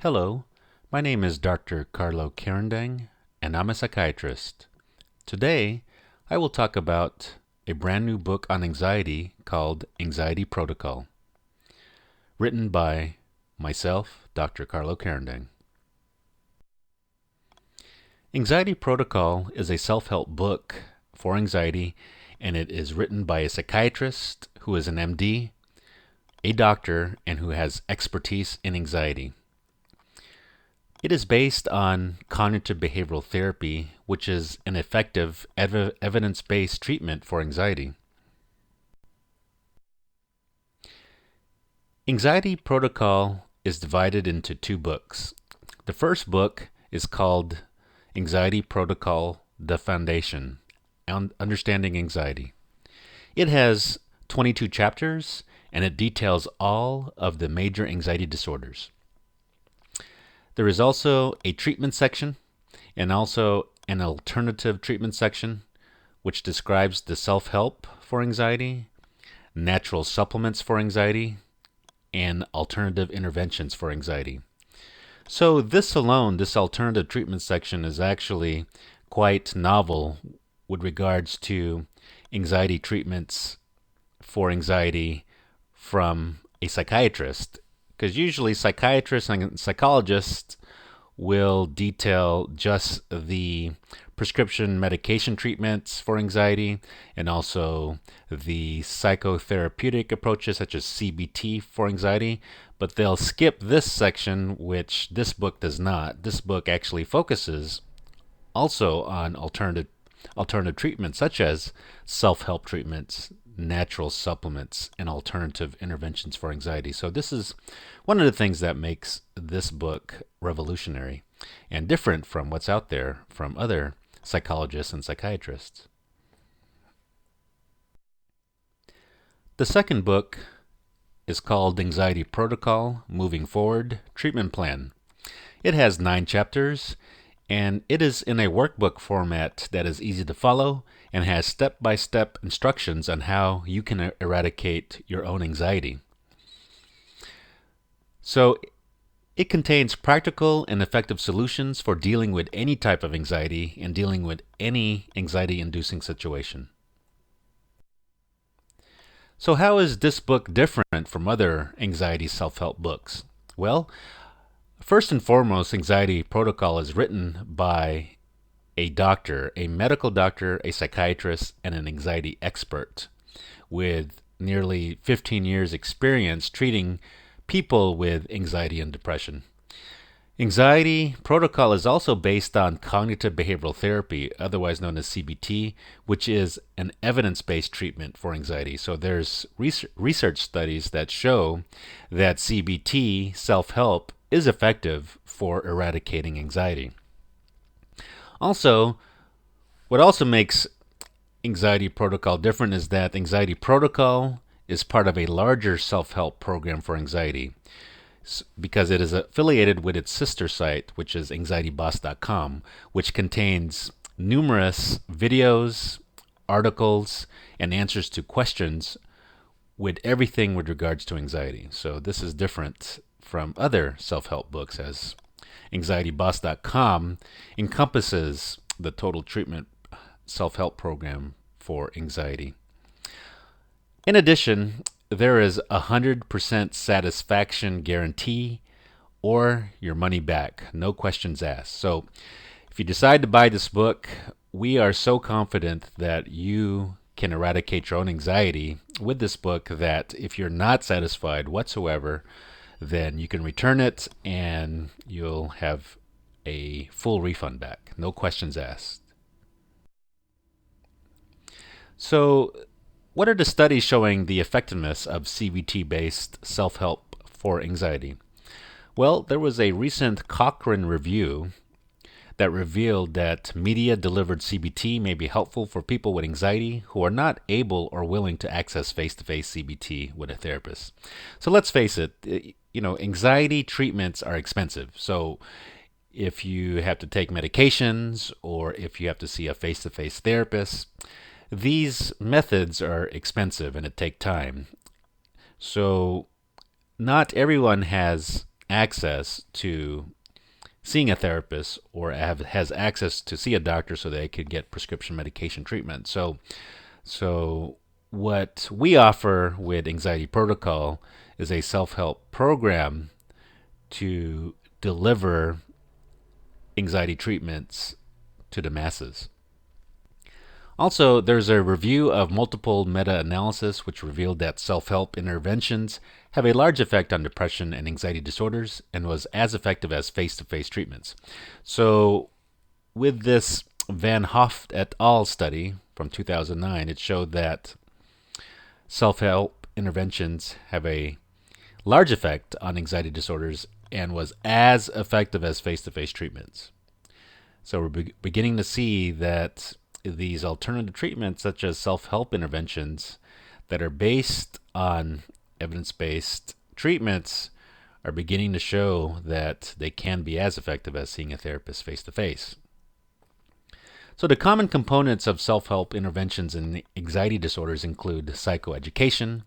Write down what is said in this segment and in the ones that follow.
Hello, my name is Dr. Carlo Carandang, and I'm a psychiatrist. Today, I will talk about a brand new book on anxiety called Anxiety Protocol, written by myself, Dr. Carlo Carandang. Anxiety Protocol is a self-help book for anxiety, and it is written by a psychiatrist who is an MD, a doctor, and who has expertise in anxiety. It is based on cognitive behavioral therapy, which is an effective evidence-based treatment for anxiety. Anxiety Protocol is divided into two books. The first book is called Anxiety Protocol: The Foundation, Understanding Anxiety. It has 22 chapters, and it details all of the major anxiety disorders. There is also a treatment section and also an alternative treatment section, which describes the self-help for anxiety, natural supplements for anxiety, and alternative interventions for anxiety. So this alternative treatment section is actually quite novel with regards to anxiety treatments for anxiety from a psychiatrist, because usually psychiatrists and psychologists will detail just the prescription medication treatments for anxiety and also the psychotherapeutic approaches such as CBT for anxiety, but they'll skip this section, which this book does not. This book actually focuses also on alternative treatments such as self-help treatments, natural supplements, and alternative interventions for anxiety. So this is one of the things that makes this book revolutionary and different from what's out there from other psychologists and psychiatrists. The second book is called Anxiety Protocol: Moving Forward Treatment Plan. It has 9 chapters, and it is in a workbook format that is easy to follow and has step-by-step instructions on how you can eradicate your own anxiety. So it contains practical and effective solutions for dealing with any type of anxiety and dealing with any anxiety-inducing situation. So how is this book different from other anxiety self-help books? Well, first and foremost, Anxiety Protocol is written by a doctor, a medical doctor, a psychiatrist, and an anxiety expert with nearly 15 years experience treating people with anxiety and depression. Anxiety Protocol is also based on cognitive behavioral therapy, otherwise known as CBT, which is an evidence-based treatment for anxiety. So there's research studies that show that CBT, self-help, is effective for eradicating anxiety. Also, what also makes Anxiety Protocol different is that Anxiety Protocol is part of a larger self-help program for anxiety because it is affiliated with its sister site, which is AnxietyBoss.com, which contains numerous videos, articles, and answers to questions with everything with regards to anxiety. So this is different from other self-help books, as AnxietyBoss.com encompasses the total treatment self-help program for anxiety. In addition, there is 100% satisfaction guarantee or your money back, no questions asked. So if you decide to buy this book, we are so confident that you can eradicate your own anxiety with this book that if you're not satisfied whatsoever, then you can return it and you'll have a full refund back, no questions asked. So what are the studies showing the effectiveness of CBT-based self-help for anxiety? Well, there was a recent Cochrane review that revealed that media-delivered CBT may be helpful for people with anxiety who are not able or willing to access face-to-face CBT with a therapist. So let's face it, anxiety treatments are expensive. So if you have to take medications or if you have to see a face-to-face therapist, these methods are expensive and it takes time. So not everyone has access to seeing a therapist or has access to see a doctor so they could get prescription medication treatment. So what we offer with Anxiety Protocol is a self-help program to deliver anxiety treatments to the masses. Also, there's a review of multiple meta-analysis which revealed that self-help interventions have a large effect on depression and anxiety disorders and was as effective as face-to-face treatments. So with this Van Hoft et al. Study from 2009, it showed that self-help interventions have a large effect on anxiety disorders and was as effective as face-to-face treatments. So we're beginning to see that these alternative treatments, such as self-help interventions that are based on evidence-based treatments, are beginning to show that they can be as effective as seeing a therapist face-to-face. So the common components of self-help interventions in anxiety disorders include psychoeducation,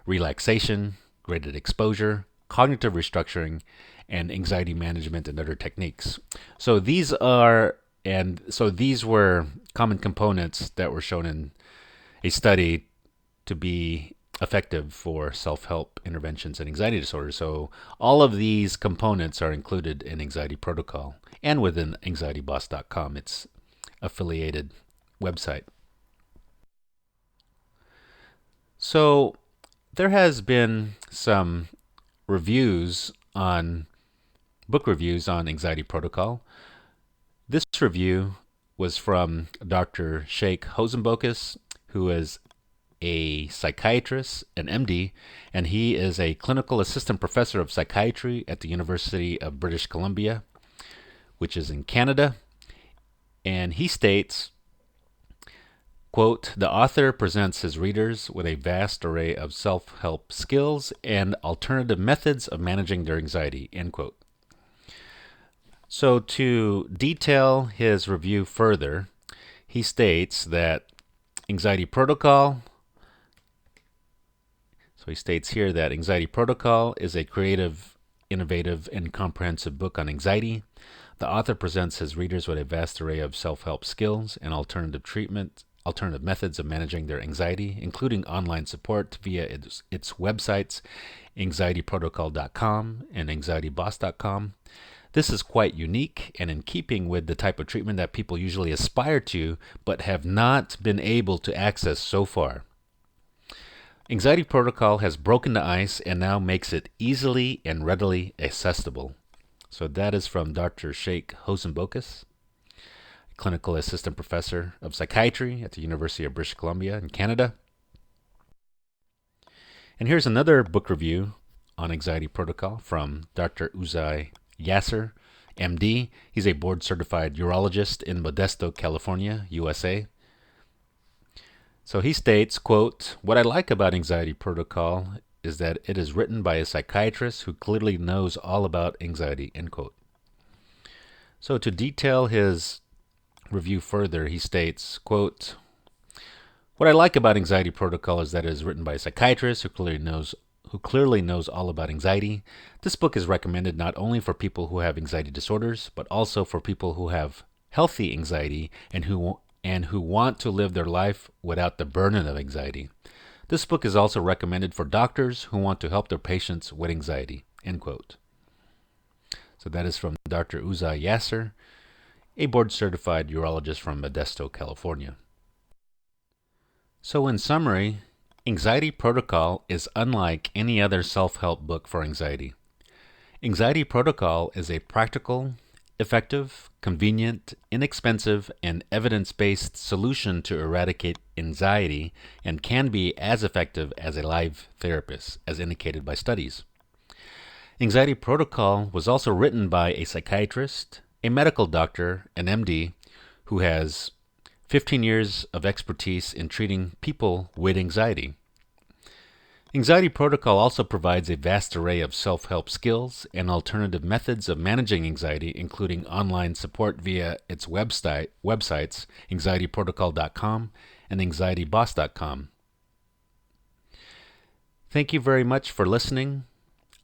relaxation, graded exposure, cognitive restructuring, and anxiety management and other techniques. So these were common components that were shown in a study to be effective for self-help interventions in anxiety disorders. So all of these components are included in Anxiety Protocol and within AnxietyBoss.com, its affiliated website. So there has been some book reviews on Anxiety Protocol. This review was from Dr. Sheikh Hosenbokas, who is a psychiatrist, an MD, and he is a clinical assistant professor of psychiatry at the University of British Columbia, which is in Canada. And he states, quote, "The author presents his readers with a vast array of self-help skills and alternative methods of managing their anxiety," end quote. So to detail his review further, he states that Anxiety Protocol is a creative, innovative, and comprehensive book on anxiety. The author presents his readers with a vast array of self-help skills and alternative methods of managing their anxiety, including online support via its websites, AnxietyProtocol.com and AnxietyBoss.com. This is quite unique and in keeping with the type of treatment that people usually aspire to but have not been able to access so far. Anxiety Protocol has broken the ice and now makes it easily and readily accessible. So that is from Dr. Sheikh Hosenbokas, clinical assistant professor of psychiatry at the University of British Columbia in Canada. And here's another book review on Anxiety Protocol from Dr. Uzai Yasser, MD. He's a board-certified urologist in Modesto, California, USA. So he states, quote, "What I like about Anxiety Protocol is that it is written by a psychiatrist who clearly knows all about anxiety," end quote. So to detail his review further, he states, quote, "What I like about Anxiety Protocol is that it is written by a psychiatrist who clearly knows all about anxiety. This book is recommended not only for people who have anxiety disorders, but also for people who have healthy anxiety and who want to live their life without the burden of anxiety. This book is also recommended for doctors who want to help their patients with anxiety," end quote. So that is from Dr. Uzai Yasser, a board-certified urologist from Modesto, California. So in summary, Anxiety Protocol is unlike any other self-help book for anxiety. Anxiety Protocol is a practical, effective, convenient, inexpensive, and evidence-based solution to eradicate anxiety and can be as effective as a live therapist, as indicated by studies. Anxiety Protocol was also written by a psychiatrist, a medical doctor, an MD, who has 15 years of expertise in treating people with anxiety. Anxiety Protocol also provides a vast array of self-help skills and alternative methods of managing anxiety, including online support via its websites, AnxietyProtocol.com and AnxietyBoss.com. Thank you very much for listening.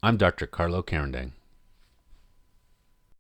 I'm Dr. Carlo Carandang.